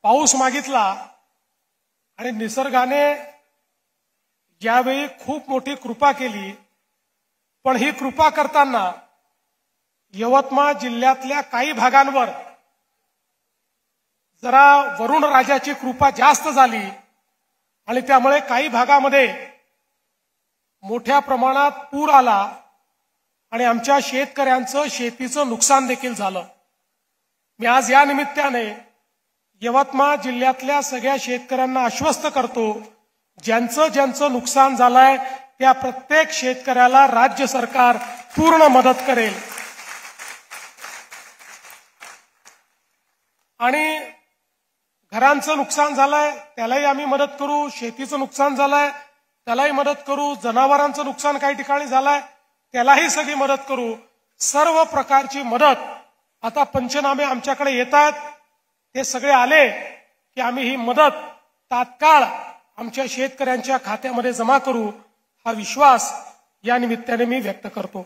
पाऊस मागितला आणि निसर्गाने यावेळी खूप मोठी कृपा केली, पण ही कृपा करताना यवतमाळ जिल्ह्यातल्या काही भागांवर जरा वरुण राजाची कृपा जास्त झाली आणि त्यामुळे काही भागामध्ये मोठ्या प्रमाणात पूर आला आणि आमच्या शेतकऱ्यांचं शेतीचं नुकसान देखील झालं। मी आज या निमित्ताने यवतमाळ जिल्ह्यातल्या सगळ्या शेतकऱ्यांना आश्वस्त करतो, ज्यांचं नुकसान झालंय त्या प्रत्येक शेतकऱ्याला राज्य सरकार पूर्ण मदत करेल। आणि घरांचं नुकसान झालंय त्यालाही आम्ही मदत करू, शेतीचं नुकसान झालंय त्यालाही मदत करू, जनावरांचं नुकसान काही ठिकाणी झालंय त्यालाही सगळी मदत करू। सर्व प्रकारची मदत आता पंचनामे आमच्याकडे येत आहेत, ते सगळे आले की आम्ही ही मदत तात्काळ आमच्या शेतकऱ्यांच्या खात्यामध्ये जमा करू, हा विश्वास या निमित्ताने मी व्यक्त करतो।